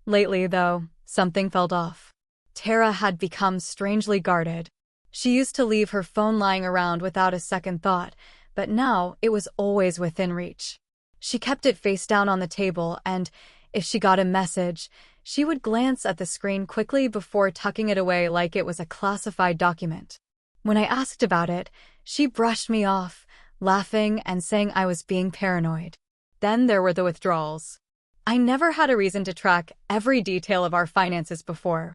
Lately, though, something felt off. Tara had become strangely guarded. She used to leave her phone lying around without a second thought, but now it was always within reach. She kept it face down on the table, and if she got a message, she would glance at the screen quickly before tucking it away like it was a classified document. When I asked about it, she brushed me off, laughing and saying I was being paranoid. Then there were the withdrawals. I never had a reason to track every detail of our finances before.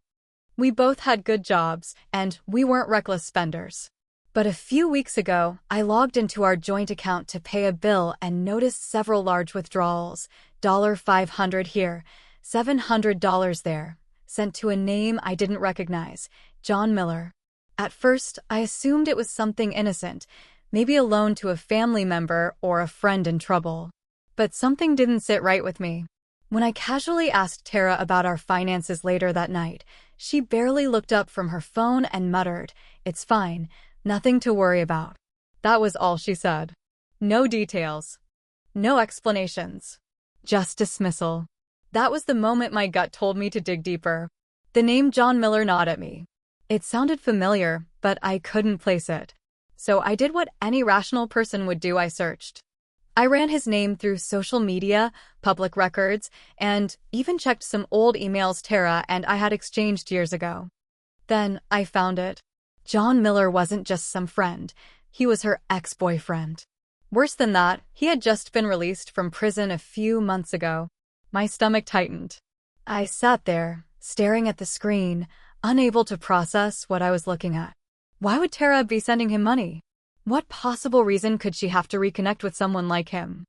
We both had good jobs, and we weren't reckless spenders. But a few weeks ago, I logged into our joint account to pay a bill and noticed several large withdrawals, $500 here, $700 there, sent to a name I didn't recognize, John Miller. At first, I assumed it was something innocent, maybe a loan to a family member or a friend in trouble. But something didn't sit right with me. When I casually asked Tara about our finances later that night, she barely looked up from her phone and muttered, "It's fine, nothing to worry about." That was all she said. No details. No explanations. Just dismissal. That was the moment my gut told me to dig deeper. The name John Miller gnawed at me. It sounded familiar, but I couldn't place it. So I did what any rational person would do. I searched. I ran his name through social media, public records, and even checked some old emails Tara and I had exchanged years ago. Then I found it. John Miller wasn't just some friend. He was her ex-boyfriend. Worse than that, he had just been released from prison a few months ago. My stomach tightened. I sat there, staring at the screen, unable to process what I was looking at. Why would Tara be sending him money? What possible reason could she have to reconnect with someone like him?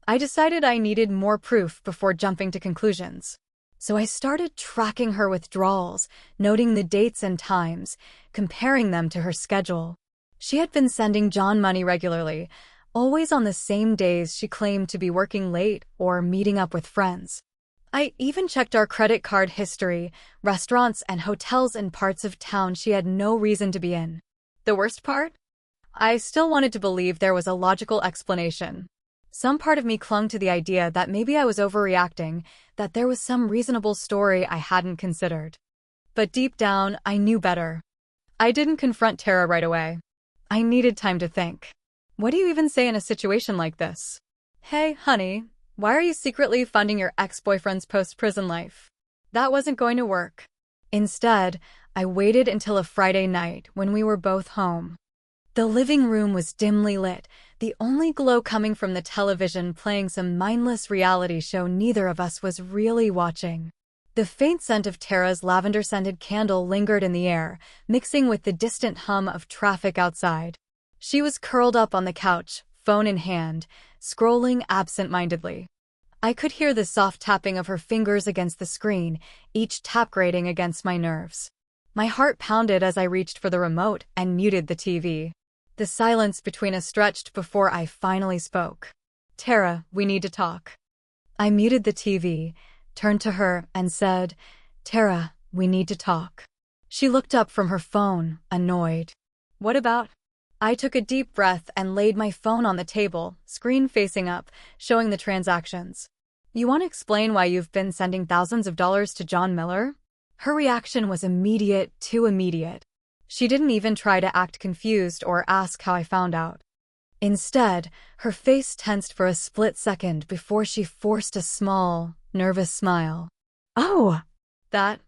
I decided I needed more proof before jumping to conclusions. So I started tracking her withdrawals, noting the dates and times, comparing them to her schedule. She had been sending John money regularly, always on the same days she claimed to be working late or meeting up with friends. I even checked our credit card history, restaurants and hotels in parts of town she had no reason to be in. The worst part? I still wanted to believe there was a logical explanation. Some part of me clung to the idea that maybe I was overreacting, that there was some reasonable story I hadn't considered. But deep down, I knew better. I didn't confront Tara right away. I needed time to think. What do you even say in a situation like this? "Hey, honey, why are you secretly funding your ex-boyfriend's post-prison life?" That wasn't going to work. Instead, I waited until a Friday night when we were both home. The living room was dimly lit, the only glow coming from the television playing some mindless reality show neither of us was really watching. The faint scent of Tara's lavender-scented candle lingered in the air, mixing with the distant hum of traffic outside. She was curled up on the couch, phone in hand, scrolling absent-mindedly. I could hear the soft tapping of her fingers against the screen, each tap grating against my nerves. My heart pounded as I reached for the remote and muted the TV. The silence between us stretched before I finally spoke. "Tara, we need to talk." I muted the TV, turned to her, and said, "Tara, we need to talk." She looked up from her phone, annoyed. "What about?" I took a deep breath and laid my phone on the table, screen facing up, showing the transactions. "You want to explain why you've been sending thousands of dollars to John Miller?" Her reaction was immediate, too immediate. She didn't even try to act confused or ask how I found out. Instead, her face tensed for a split second before she forced a small, nervous smile. "Oh, that..."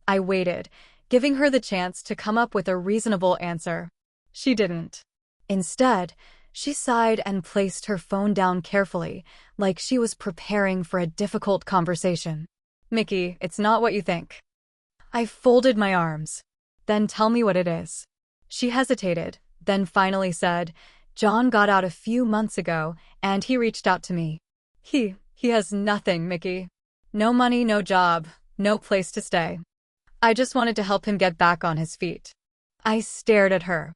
I waited, giving her the chance to come up with a reasonable answer. She didn't. Instead, she sighed and placed her phone down carefully, like she was preparing for a difficult conversation. "Mickey, it's not what you think." I folded my arms. "Then tell me what it is." She hesitated, then finally said, "John got out a few months ago, and he reached out to me. He has nothing, Mickey. No money, no job, no place to stay. I just wanted to help him get back on his feet." I stared at her.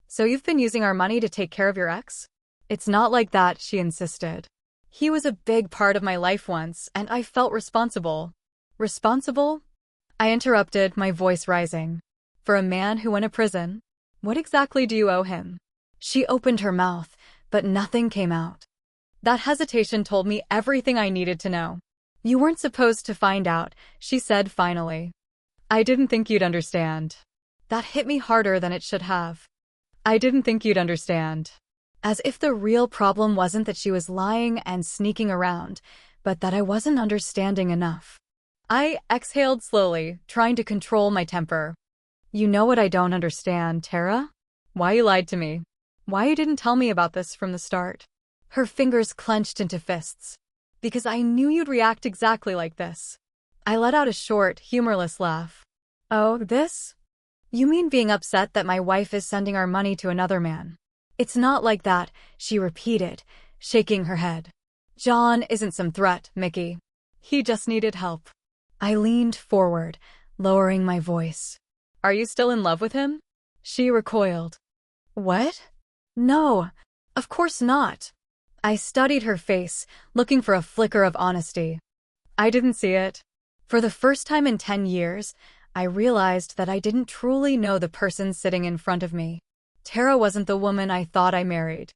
"So you've been using our money to take care of your ex?" "It's not like that," she insisted. "He was a big part of my life once, and I felt responsible." "Responsible?" I interrupted, my voice rising. "For a man who went to prison? What exactly do you owe him?" She opened her mouth, but nothing came out. That hesitation told me everything I needed to know. You weren't supposed to find out, she said finally. I didn't think you'd understand. That hit me harder than it should have. I didn't think you'd understand. As if the real problem wasn't that she was lying and sneaking around, but that I wasn't understanding enough. I exhaled slowly, trying to control my temper. You know what I don't understand, Tara? Why you lied to me. Why you didn't tell me about this from the start. Her fingers clenched into fists. Because I knew you'd react exactly like this. I let out a short, humorless laugh. Oh, this? You mean being upset that my wife is sending our money to another man? It's not like that, she repeated, shaking her head. John isn't some threat, Mickey. He just needed help. I leaned forward, lowering my voice. Are you still in love with him? She recoiled. What? No, of course not. I studied her face, looking for a flicker of honesty. I didn't see it. For the first time in 10 years, I realized that I didn't truly know the person sitting in front of me. Tara wasn't the woman I thought I married.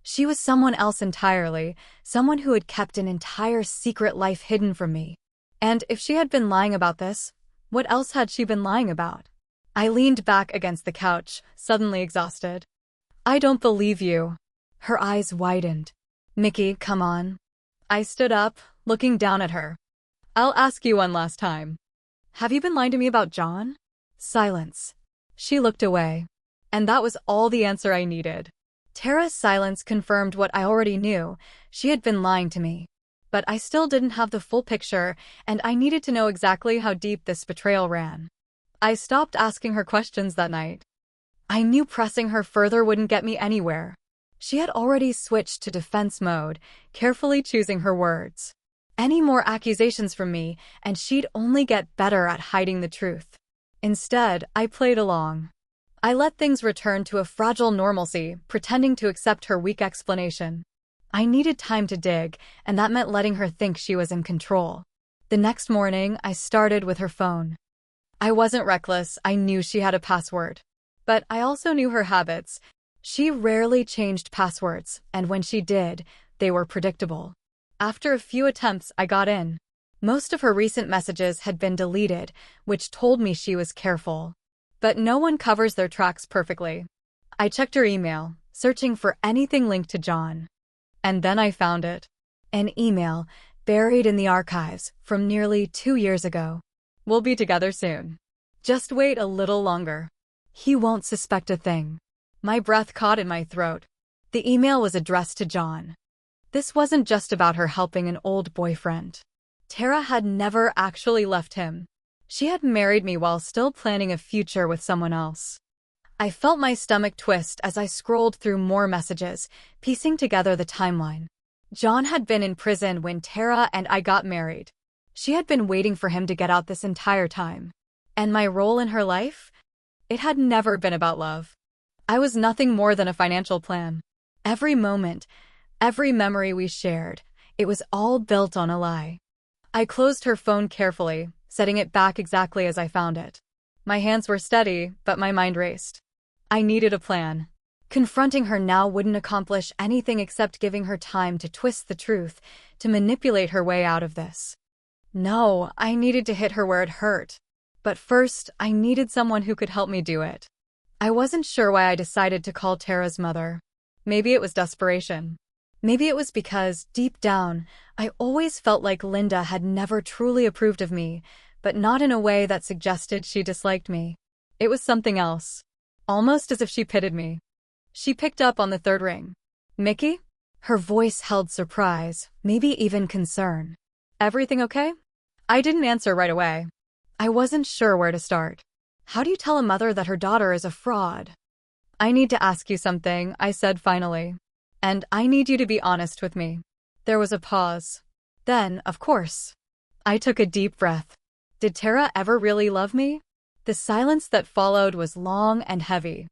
She was someone else entirely, someone who had kept an entire secret life hidden from me. And if she had been lying about this, what else had she been lying about? I leaned back against the couch, suddenly exhausted. I don't believe you. Her eyes widened. Mickey, come on. I stood up, looking down at her. I'll ask you one last time. Have you been lying to me about John? Silence. She looked away. And that was all the answer I needed. Tara's silence confirmed what I already knew. She had been lying to me. But I still didn't have the full picture, and I needed to know exactly how deep this betrayal ran. I stopped asking her questions that night. I knew pressing her further wouldn't get me anywhere. She had already switched to defense mode, carefully choosing her words. Any more accusations from me, and she'd only get better at hiding the truth. Instead, I played along. I let things return to a fragile normalcy, pretending to accept her weak explanation. I needed time to dig, and that meant letting her think she was in control. The next morning, I started with her phone. I wasn't reckless, I knew she had a password. But I also knew her habits. She rarely changed passwords, and when she did, they were predictable. After a few attempts, I got in. Most of her recent messages had been deleted, which told me she was careful. But no one covers their tracks perfectly. I checked her email, searching for anything linked to John. And then I found it. An email, buried in the archives, from nearly 2 years ago. We'll be together soon. Just wait a little longer. He won't suspect a thing. My breath caught in my throat. The email was addressed to John. This wasn't just about her helping an old boyfriend. Tara had never actually left him. She had married me while still planning a future with someone else. I felt my stomach twist as I scrolled through more messages, piecing together the timeline. John had been in prison when Tara and I got married. She had been waiting for him to get out this entire time. And my role in her life? It had never been about love. I was nothing more than a financial plan. Every moment, every memory we shared, it was all built on a lie. I closed her phone carefully, setting it back exactly as I found it. My hands were steady, but my mind raced. I needed a plan. Confronting her now wouldn't accomplish anything except giving her time to twist the truth, to manipulate her way out of this. No, I needed to hit her where it hurt. But first, I needed someone who could help me do it. I wasn't sure why I decided to call Tara's mother. Maybe it was desperation. Maybe it was because, deep down, I always felt like Linda had never truly approved of me, but not in a way that suggested she disliked me. It was something else. Almost as if she pitied me. She picked up on the third ring. Mickey? Her voice held surprise, maybe even concern. Everything okay? I didn't answer right away. I wasn't sure where to start. How do you tell a mother that her daughter is a fraud? I need to ask you something, I said finally. And I need you to be honest with me. There was a pause. Then, of course. I took a deep breath. Did Tara ever really love me? The silence that followed was long and heavy.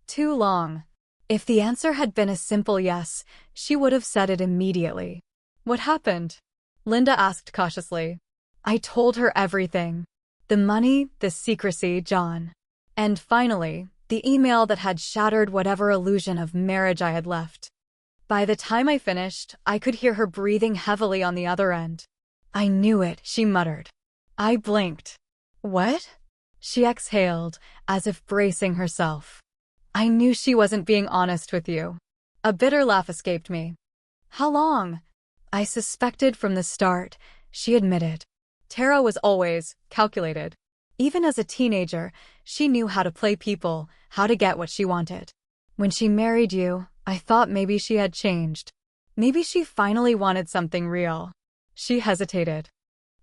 Too long. If the answer had been a simple yes, she would have said it immediately. What happened? Linda asked cautiously. I told her everything. The money, the secrecy, John. And finally, the email that had shattered whatever illusion of marriage I had left. By the time I finished, I could hear her breathing heavily on the other end. I knew it, she muttered. I blinked. What? She exhaled, as if bracing herself. I knew she wasn't being honest with you. A bitter laugh escaped me. How long? I suspected from the start, she admitted. Tara was always calculated. Even as a teenager, she knew how to play people, how to get what she wanted. When she married you, I thought maybe she had changed. Maybe she finally wanted something real. She hesitated.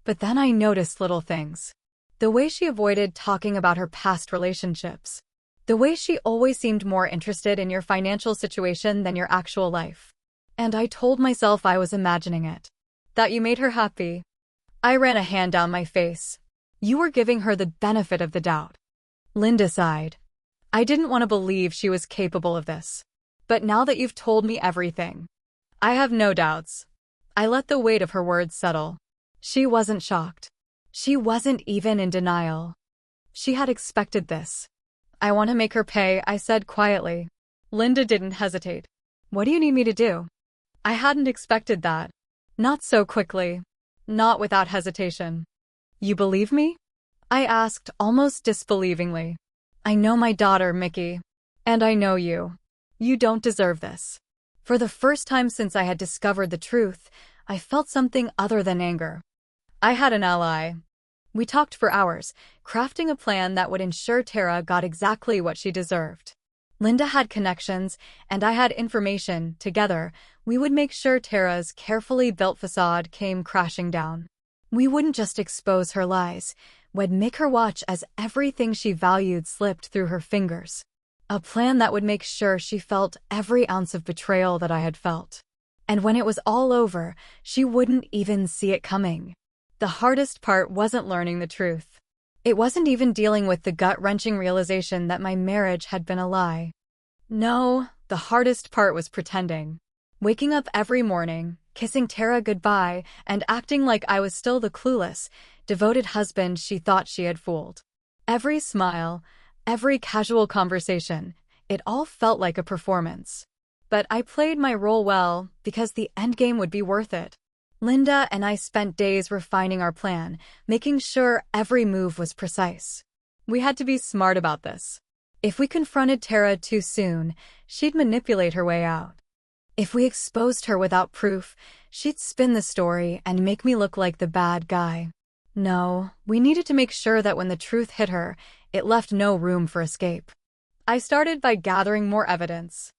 But then I noticed little things. The way she avoided talking about her past relationships. The way she always seemed more interested in your financial situation than your actual life. And I told myself I was imagining it. That you made her happy. I ran a hand down my face. You were giving her the benefit of the doubt. Linda sighed. I didn't want to believe she was capable of this. But now that you've told me everything, I have no doubts. I let the weight of her words settle. She wasn't shocked. She wasn't even in denial. She had expected this. I want to make her pay, I said quietly. Linda didn't hesitate. What do you need me to do? I hadn't expected that. Not so quickly. Not without hesitation. You believe me? I asked, almost disbelievingly. I know my daughter, Mickey. And I know you. You don't deserve this. For the first time since I had discovered the truth, I felt something other than anger. I had an ally. We talked for hours, crafting a plan that would ensure Tara got exactly what she deserved. Linda had connections, and I had information. Together, we would make sure Tara's carefully built facade came crashing down. We wouldn't just expose her lies, we'd make her watch as everything she valued slipped through her fingers. A plan that would make sure she felt every ounce of betrayal that I had felt. And when it was all over, she wouldn't even see it coming. The hardest part wasn't learning the truth. It wasn't even dealing with the gut-wrenching realization that my marriage had been a lie. No, the hardest part was pretending. Waking up every morning, kissing Tara goodbye, and acting like I was still the clueless, devoted husband she thought she had fooled. Every smile, every casual conversation, it all felt like a performance. But I played my role well because the endgame would be worth it. Linda and I spent days refining our plan, making sure every move was precise. We had to be smart about this. If we confronted Tara too soon, she'd manipulate her way out. If we exposed her without proof, she'd spin the story and make me look like the bad guy. No, we needed to make sure that when the truth hit her, it left no room for escape. I started by gathering more evidence.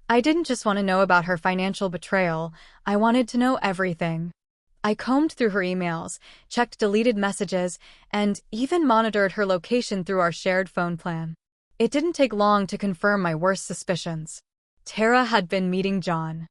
I didn't just want to know about her financial betrayal, I wanted to know everything. I combed through her emails, checked deleted messages, and even monitored her location through our shared phone plan. It didn't take long to confirm my worst suspicions. Tara had been meeting John.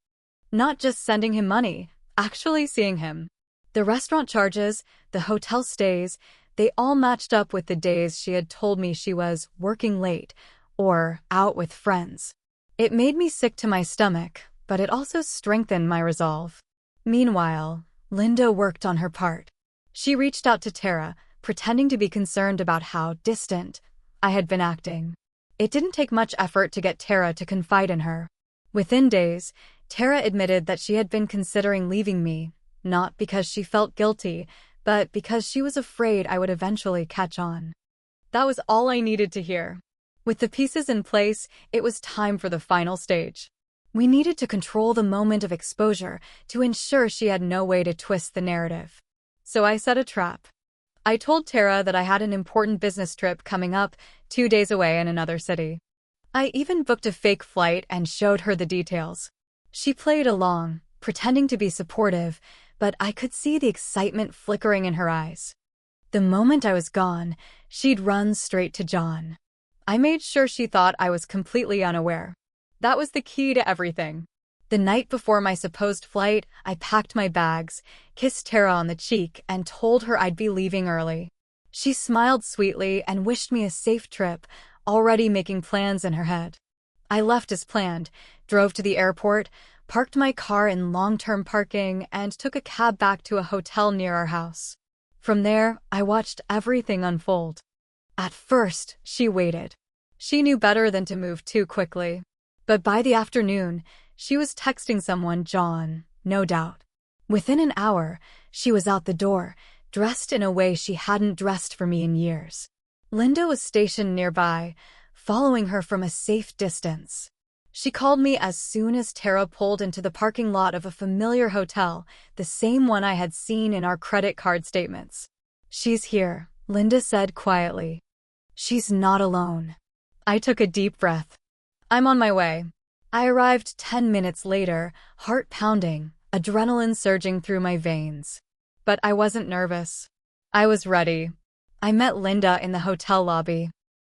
Not just sending him money, actually seeing him. The restaurant charges, the hotel stays, they all matched up with the days she had told me she was working late or out with friends. It made me sick to my stomach, but it also strengthened my resolve. Meanwhile, Linda worked on her part. She reached out to Tara, pretending to be concerned about how distant I had been acting. It didn't take much effort to get Tara to confide in her. Within days, Tara admitted that she had been considering leaving me, not because she felt guilty, but because she was afraid I would eventually catch on. That was all I needed to hear. With the pieces in place, it was time for the final stage. We needed to control the moment of exposure to ensure she had no way to twist the narrative. So I set a trap. I told Tara that I had an important business trip coming up 2 days away in another city. I even booked a fake flight and showed her the details. She played along, pretending to be supportive, but I could see the excitement flickering in her eyes. The moment I was gone, she'd run straight to John. I made sure she thought I was completely unaware. That was the key to everything. The night before my supposed flight, I packed my bags, kissed Tara on the cheek, and told her I'd be leaving early. She smiled sweetly and wished me a safe trip, already making plans in her head. I left as planned, drove to the airport, parked my car in long-term parking, and took a cab back to a hotel near our house. From there, I watched everything unfold. At first, she waited. She knew better than to move too quickly. But by the afternoon, she was texting someone, John, no doubt. Within an hour, She was out the door, dressed in a way she hadn't dressed for me in years. Linda was stationed nearby, following her from a safe distance. She called me as soon as Tara pulled into the parking lot of a familiar hotel, the same one I had seen in our credit card statements. "She's here," Linda said quietly. "She's not alone." I took a deep breath. "I'm on my way." I arrived 10 minutes later, heart pounding, adrenaline surging through my veins. But I wasn't nervous. I was ready. I met Linda in the hotel lobby.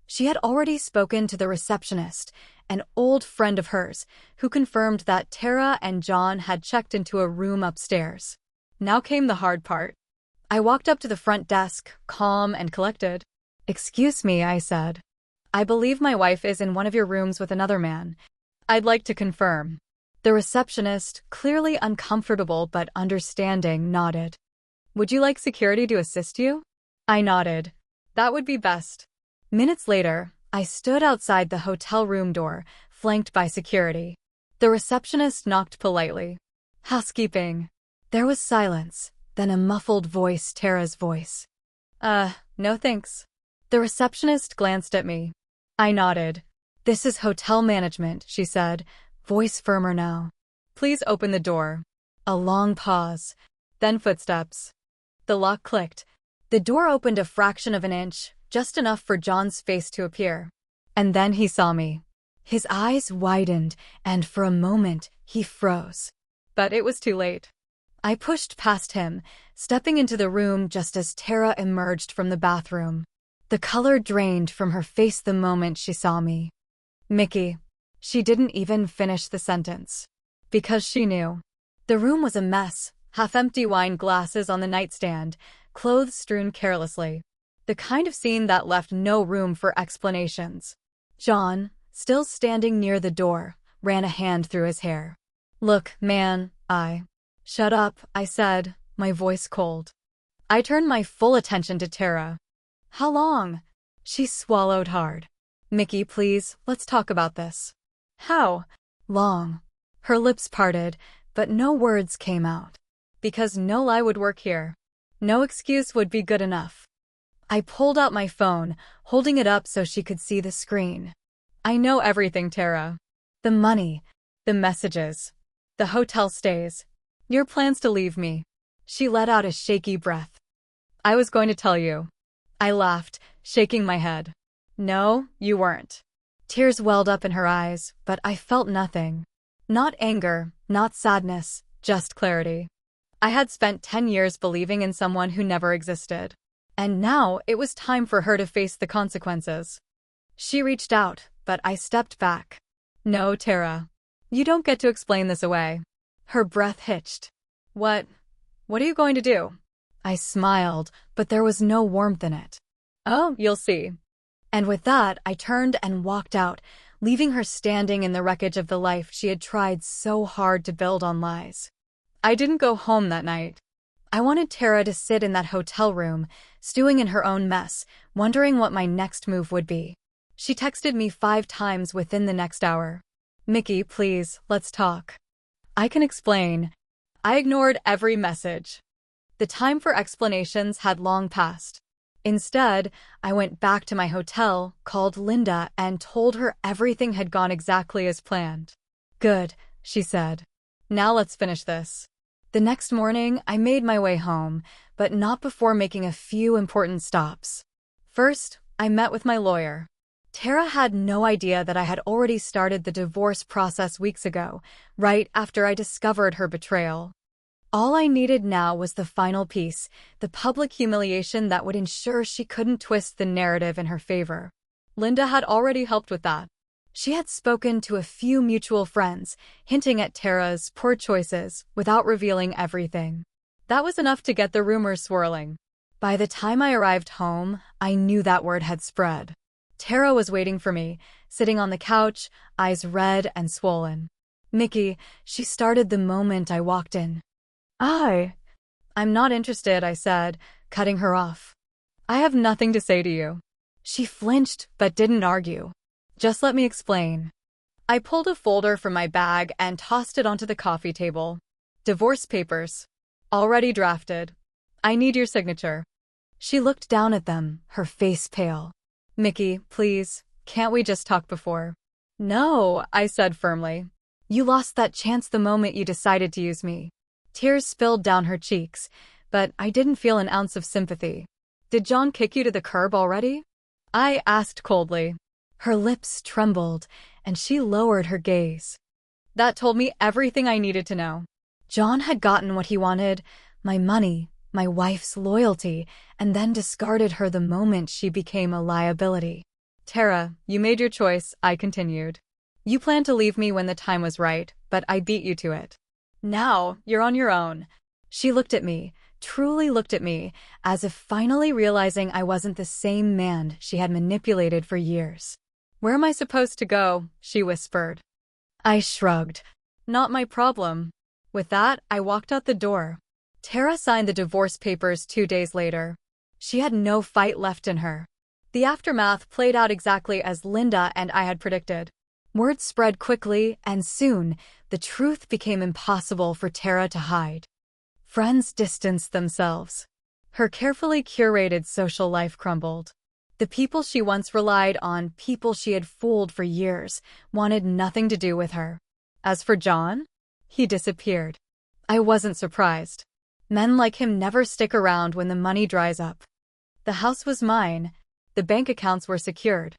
She had already spoken to the receptionist, an old friend of hers, who confirmed that Tara and John had checked into a room upstairs. Now came the hard part. I walked up to the front desk, calm and collected. "Excuse me," I said. "I believe my wife is in one of your rooms with another man. I'd like to confirm." The receptionist, clearly uncomfortable but understanding, nodded. "Would you like security to assist you?" I nodded. "That would be best." Minutes later, I stood outside the hotel room door, flanked by security. The receptionist knocked politely. "Housekeeping." There was silence, then a muffled voice, Tara's voice. No thanks." The receptionist glanced at me. I nodded. "This is hotel management," she said, voice firmer now. "Please open the door." A long pause, then footsteps. The lock clicked. The door opened a fraction of an inch, just enough for John's face to appear. And then he saw me. His eyes widened, and for a moment, he froze. But it was too late. I pushed past him, stepping into the room just as Tara emerged from the bathroom. The color drained from her face the moment she saw me. "Mickey." She didn't even finish the sentence. Because she knew. The room was a mess, half-empty wine glasses on the nightstand, clothes strewn carelessly. The kind of scene that left no room for explanations. John, still standing near the door, ran a hand through his hair. "Look, man, Shut up," I said, my voice cold. I turned my full attention to Tara. "How long?" She swallowed hard. "Mickey, please, let's talk about this." "How long?" Her lips parted, but no words came out. Because no lie would work here. No excuse would be good enough. I pulled out my phone, holding it up so she could see the screen. "I know everything, Tara. The money, the messages, the hotel stays, your plans to leave me." She let out a shaky breath. "I was going to tell you." I laughed, shaking my head. "No, you weren't." Tears welled up in her eyes, but I felt nothing. Not anger, not sadness, just clarity. I had spent 10 years believing in someone who never existed. And now it was time for her to face the consequences. She reached out, but I stepped back. "No, Tara. You don't get to explain this away." Her breath hitched. What are you going to do?" I smiled, but there was no warmth in it. "Oh, you'll see." And with that, I turned and walked out, leaving her standing in the wreckage of the life she had tried so hard to build on lies. I didn't go home that night. I wanted Tara to sit in that hotel room, stewing in her own mess, wondering what my next move would be. She texted me 5 times within the next hour. "Mickey, please, let's talk." "I can explain." I ignored every message. The time for explanations had long passed. Instead, I went back to my hotel, called Linda, and told her everything had gone exactly as planned. "Good," she said. "Now let's finish this." The next morning, I made my way home, but not before making a few important stops. First, I met with my lawyer. Tara had no idea that I had already started the divorce process weeks ago, right after I discovered her betrayal. All I needed now was the final piece, the public humiliation that would ensure she couldn't twist the narrative in her favor. Linda had already helped with that. She had spoken to a few mutual friends, hinting at Tara's poor choices without revealing everything. That was enough to get the rumors swirling. By the time I arrived home, I knew that word had spread. Tara was waiting for me, sitting on the couch, eyes red and swollen. "Mickey," she started the moment I walked in. I'm not interested," I said, cutting her off. "I have nothing to say to you." She flinched, but didn't argue. "Just let me explain." I pulled a folder from my bag and tossed it onto the coffee table. "Divorce papers. Already drafted. I need your signature. She looked down at them, her face pale. Mickey, please, can't we just talk before? No, I said firmly. You lost that chance the moment you decided to use me. Tears spilled down her cheeks, but I didn't feel an ounce of sympathy. Did John kick you to the curb already? I asked coldly. Her lips trembled, and she lowered her gaze. That told me everything I needed to know. John had gotten what he wanted, my money, my wife's loyalty, and then discarded her the moment she became a liability. Tara, you made your choice, I continued. You planned to leave me when the time was right, but I beat you to it. Now, you're on your own. She looked at me, truly looked at me, as if finally realizing I wasn't the same man she had manipulated for years. Where am I supposed to go? She whispered. I shrugged. Not my problem. With that, I walked out the door. Tara signed the divorce papers 2 days later. She had no fight left in her. The aftermath played out exactly as Linda and I had predicted. Word spread quickly, and soon, the truth became impossible for Tara to hide. Friends distanced themselves. Her carefully curated social life crumbled. The people she once relied on, people she had fooled for years, wanted nothing to do with her. As for John, he disappeared. I wasn't surprised. Men like him never stick around when the money dries up. The house was mine. The bank accounts were secured.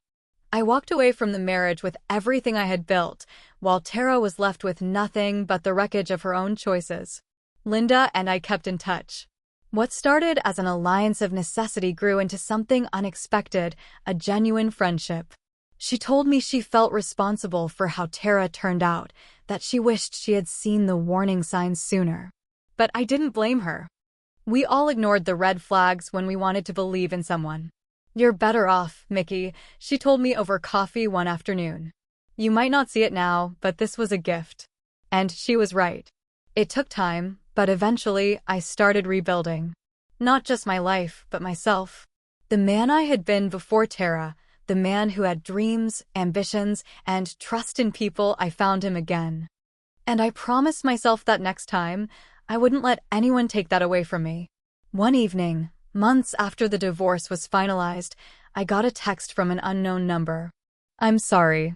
I walked away from the marriage with everything I had built, while Tara was left with nothing but the wreckage of her own choices. Linda and I kept in touch. What started as an alliance of necessity grew into something unexpected, a genuine friendship. She told me she felt responsible for how Tara turned out, that she wished she had seen the warning signs sooner. But I didn't blame her. We all ignored the red flags when we wanted to believe in someone. You're better off, Mickey, she told me over coffee one afternoon. You might not see it now, but this was a gift. And she was right. It took time, but eventually I started rebuilding. Not just my life, but myself. The man I had been before Tara, the man who had dreams, ambitions, and trust in people, I found him again. And I promised myself that next time, I wouldn't let anyone take that away from me. One evening, months after the divorce was finalized, I got a text from an unknown number. I'm sorry.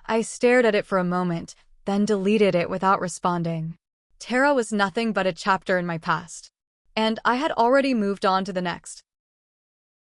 I stared at it for a moment, then deleted it without responding. Tara was nothing but a chapter in my past. And I had already moved on to the next.